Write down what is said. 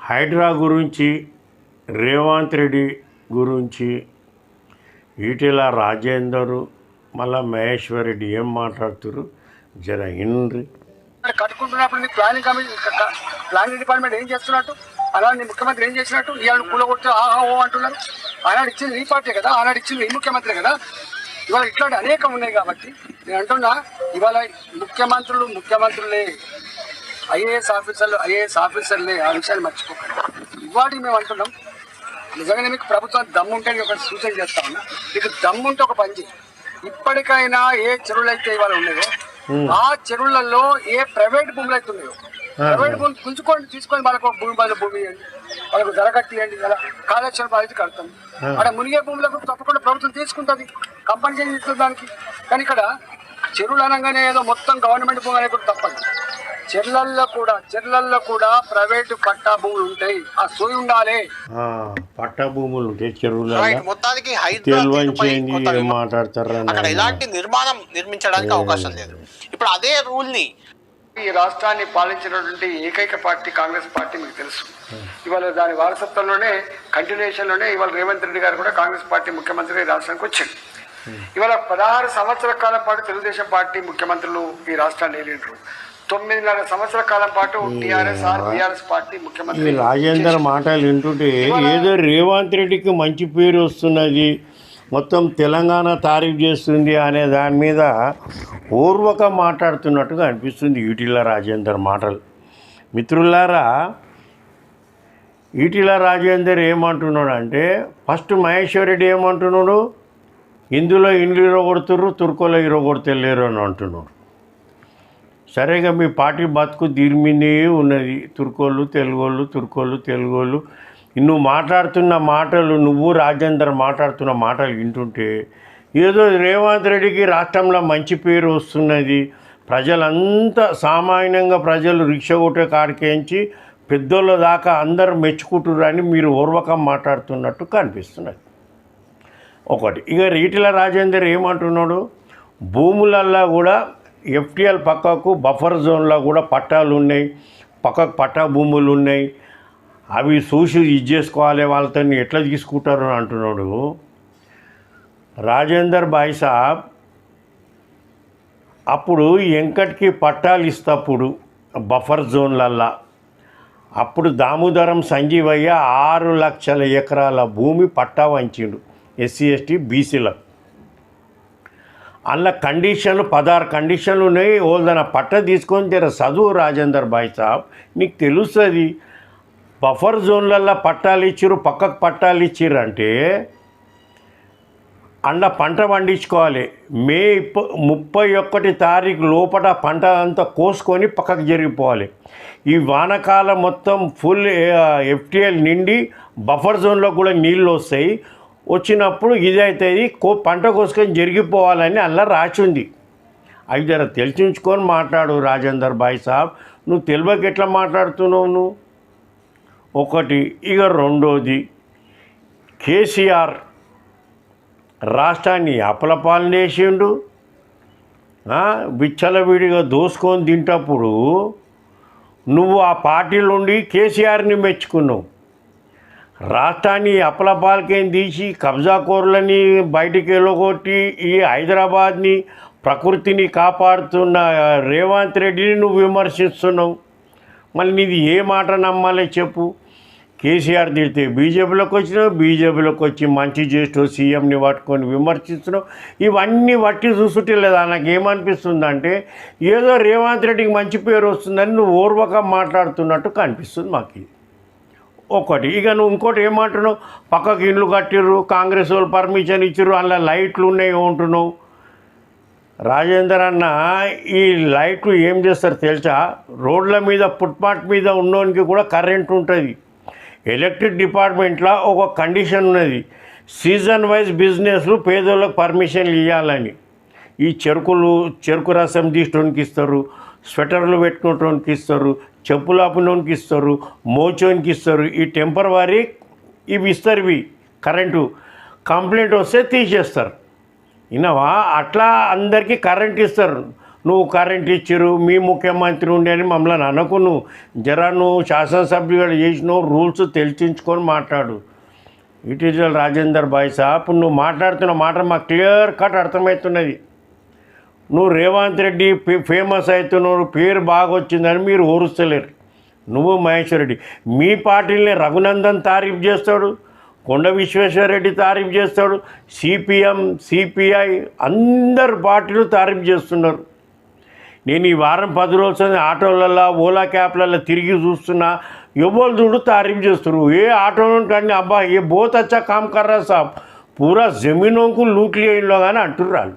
హైడ్రా గురించి, రేవంత్ రెడ్డి గురించి, ఈటెల రాజేందర్ మళ్ళా మహేశ్వర్ రెడ్డి ఏం మాట్లాడుతారు జర ఇన్రి. కట్టుకుంటున్నప్పుడు ప్లానింగ్ డిపార్ట్మెంట్ ఏం చేస్తున్నట్టు, అలాంటి ముఖ్యమంత్రి ఏం చేసినట్టు, ఇవాళ కూలగొట్టి ఆహా ఓ అంటున్నారు. ఆనాడు ఇచ్చింది ఈ పార్టీ కదా, ఆనాడు ఇచ్చింది ఈ ముఖ్యమంత్రి కదా. ఇవాళ ఇట్లాంటి అనేకం ఉన్నాయి కాబట్టి నేను అంటున్నా, ఇవాళ ముఖ్యమంత్రులే ఐఏఎస్ ఆఫీసర్లే ఆ విషయాన్ని మర్చిపోకండి. ఇవాటికి మేము అంటున్నాం, నిజంగానే మీకు ప్రభుత్వం దమ్ముంటే ఒక సూచన చేస్తా ఉన్నా, మీకు దమ్ముంటే ఒక పని చేయి. ఇప్పటికైనా ఏ చెరువులు అయితే ఇవాళ ఉన్నాయో ఆ చెరువులలో ఏ ప్రైవేట్ భూములు అయితే ఉన్నాయో ప్రైవేట్ భూములు గుంజుకొని తీసుకొని వాళ్ళకు భూమి బదులు భూమి ఇవ్వండి, వాళ్ళకు ధర కట్టియండి, అలా కాళేశ్వరం బాధ్యత కడతాం. అక్కడ మునిగే భూములకు తప్పకుండా ప్రభుత్వం తీసుకుంటుంది, కంపెన్సేషన్ ఇస్తుంది దానికి. కానీ ఇక్కడ చెరువులు అనగానే ఏదో మొత్తం గవర్నమెంట్ భూమి అనేది కూడా తప్పదు. చెర్లల్లో కూడా ప్రైవేటు పట్టా భూములు ఉంటాయి, ఆ సోయి ఉండాలి. పట్టా భూములు ఉంటాయి చెరువులు. మొత్తానికి అక్కడ ఇలాంటి నిర్మాణం నిర్మించడానికి అవకాశం లేదు. ఇప్పుడు అదే రూల్ ని ఈ రాష్ట్రాన్ని పాలించినటువంటి ఏకైక పార్టీ కాంగ్రెస్ పార్టీ మీకు తెలుసు. ఇవాళ దాని వారసత్వంలోనే కంటిన్యూషన్లోనే ఇవాళ రేవంత్ రెడ్డి గారు కూడా కాంగ్రెస్ పార్టీ ముఖ్యమంత్రి రాష్ట్రానికి వచ్చాడు. ఇవాళ 16 సంవత్సరాల కాలం పాటు తెలుగుదేశం పార్టీ ముఖ్యమంత్రులు ఈ రాష్ట్రాన్ని ఏలిండ్రు. 9.5 సంవత్సరాల కాలం పాటు బీఆర్ఎస్ పార్టీ ముఖ్యమంత్రి. రాజేందర్ మాటలు వింటుంటే ఏదో రేవంత్ రెడ్డికి మంచి పేరు వస్తున్నది, మొత్తం తెలంగాణ తారీఫ్ చేస్తుంది అనే దాని మీద ఓర్వక మాట్లాడుతున్నట్టుగా అనిపిస్తుంది ఈటెల రాజేందర్ మాటలు. మిత్రులారా, ఈటెల రాజేందర్ ఏమంటున్నాడు అంటే, ఫస్ట్ మహేశ్వర్ రెడ్డి ఏమంటున్నాడు, ఇందులో ఇండ్లు ఇరగొడుతుర్రు, తుర్కోలో ఇరగొడతలేరు అని అంటున్నాడు. సరేగా మీ పార్టీ బతుకు దీని మీదే ఉన్నది, తుర్కోళ్ళు తెలుగోళ్ళు. నువ్వు మాట్లాడుతున్న మాటలు, నువ్వు రాజేందర్ మాట్లాడుతున్న మాటలు వింటుంటే ఏదో రేవంత్ రెడ్డికి రాష్ట్రంలో మంచి పేరు వస్తున్నది, ప్రజలంతా సామాన్యంగా ప్రజలు రిక్షా కొట్టే కాడికేంచి పెద్దోళ్ళ దాకా అందరు మెచ్చుకుంటున్నారని మీరు ఓర్వకం మాట్లాడుతున్నట్టు కనిపిస్తున్నది ఒకటి. ఇక ఈటెల రాజేందర్ ఏమంటున్నాడు, భూములల్లో కూడా ఎఫ్టీఎల్ పక్కకు బఫర్ జోన్లో కూడా పట్టాలు ఉన్నాయి, పక్కకు పట్టా భూములు ఉన్నాయి, అవి చూసి ఇది చేసుకోవాలి, వాళ్ళతో ఎట్లా తీసుకుంటారు అని అంటున్నాడు. రాజేందర్ భాయ్ సాబ్, అప్పుడు వెంకట్కి పట్టాలు ఇస్తప్పుడు బఫర్ జోన్లల్లా అప్పుడు దామోదరం సంజీవయ్య 6 లక్షల ఎకరాల భూమి పట్టా వంచిండు ఎస్సీ ఎస్టీ బీసీలకు. అందులో కండిషన్లు 16 కండిషన్లు ఉన్నాయి. ఓల్దన పట్ట తీసుకొని జర చదువు రాజేందర్ భాయ్ సాబ్, నీకు తెలుస్తుంది. బఫర్ జోన్లల్లో పట్టాలు ఇచ్చిర్రు, పక్కకు పట్టాలు ఇచ్చిర్రు అంటే అందులో పంట పండించుకోవాలి. మే 31 తారీఖు లోపల పంట అంతా కోసుకొని పక్కకు జరిగిపోవాలి. ఈ వానకాలం మొత్తం ఫుల్ ఎఫ్టీఎల్ నిండి బఫర్ జోన్లో కూడా నీళ్ళు వస్తాయి. వచ్చినప్పుడు ఇదైతుంది, పంట కోసుకొని జరిగిపోవాలని అలా రాసింది. అవి జర తెలిసించుకొని మాట్లాడు రాజేందర్ భాయ్ సాబ్. నువ్వు తెలియక ఎట్లా మాట్లాడుతున్నావు నువ్వు ఒకటి. ఇక రెండోది, కేసీఆర్ రాష్ట్రాన్ని అప్పలపాలన చేసిండు, విచ్చలవిడిగా దోసుకొని తింటప్పుడు నువ్వు ఆ పార్టీలో ఉండి కేసీఆర్ని మెచ్చుకున్నావు. రాష్ట్రాన్ని అప్పలపాలకేం తీసి కబ్జాకోరులని బయటికి వెళ్ళగొట్టి ఈ హైదరాబాద్ని ప్రకృతిని కాపాడుతున్న రేవంత్ రెడ్డిని నువ్వు విమర్శిస్తున్నావు. మళ్ళీ నీది ఏ మాట నమ్మాలి చెప్పు? కేసీఆర్ తిడితే బీజేపీలోకి వచ్చినావు, బీజేపీలోకి వచ్చి మంచి చేస్తూ సీఎంని పట్టుకొని విమర్శిస్తున్నావు. ఇవన్నీ వట్టి చూసుంటే లేదా నాకు ఏమనిపిస్తుందంటే ఏదో రేవంత్ రెడ్డికి మంచి పేరు వస్తుందని నువ్వు ఓర్వక మాట్లాడుతున్నట్టు కనిపిస్తుంది మాకు ఒకటి. ఇక నువ్వు ఇంకోటి ఏమంటున్నావు, పక్కకు ఇండ్లు కట్టిర్రు, కాంగ్రెస్ వాళ్ళు పర్మిషన్ ఇచ్చిర్రు, అందులో లైట్లు ఉన్నాయి అంటున్నావు. రాజేందర్ అన్న, ఈ లైట్లు ఏం చేస్తారు తెలుసా? రోడ్ల మీద ఫుట్పాత్ మీద ఉన్నోనికి కూడా కరెంట్ ఉంటుంది. ఎలక్ట్రిక్ డిపార్ట్మెంట్లో ఒక కండిషన్ ఉన్నది, సీజన్ వైజ్ బిజినెస్లు పేదోళ్ళకి పర్మిషన్లు ఇవ్వాలని. ఈ చెరుకు రసం తీసుకోవడానికి ఇస్తారు, స్వెటర్లు పెట్టుకోవడానికి ఇస్తారు, చెప్పులు ఆపునోనికి ఇస్తారు, మోచోనికి ఇస్తారు. ఈ టెంపరవరీ ఇవి ఇస్తారు, ఇవి కరెంటు కంప్లైంట్ వస్తే తీసేస్తారు. విన్నావా? అట్లా అందరికీ కరెంట్ ఇస్తారు. నువ్వు కరెంట్ ఇచ్చిరు మీ ముఖ్యమంత్రి ఉండి అని మమ్మల్ని అనకు. నువ్వు జరా నువ్వు శాసనసభ్యులు చేసినావు, రూల్స్ తెలిసించుకొని మాట్లాడు. ఇటీజల్ రాజేందర్ భాయ్ సాబ్, నువ్వు మాట్లాడుతున్న మాట మాకు క్లియర్ కట్ అర్థమవుతున్నది. నువ్వు రేవంత్ రెడ్డి ఫేమస్ అవుతున్నావు, పేరు బాగా వచ్చిందని మీరు ఓరుస్తలేరు. నువ్వు మహేశ్వర్ రెడ్డి మీ పార్టీని రఘునందన్ తారీఫ్ చేస్తాడు, కొండ విశ్వేశ్వరరెడ్డి తారీఫ్ చేస్తాడు, సిపిఎం సిపిఐ అందరు పార్టీలు తారీఫ్ చేస్తున్నారు. నేను ఈ వారం 10 రోజులు ఆటోలలో ఓలా క్యాబ్లలో తిరిగి చూస్తున్నా, ఎవరు చూడు తారీఫ్ చేస్తారు. ఏ ఆటోలో కానీ అబ్బా ఏ బహుత్ అచ్చా కామ్ కర్రా సాబ్, పూరా జమీనోంకు లూట్ లియా ఇన్ లోగ్ అని అంటుర్రు వాళ్ళు.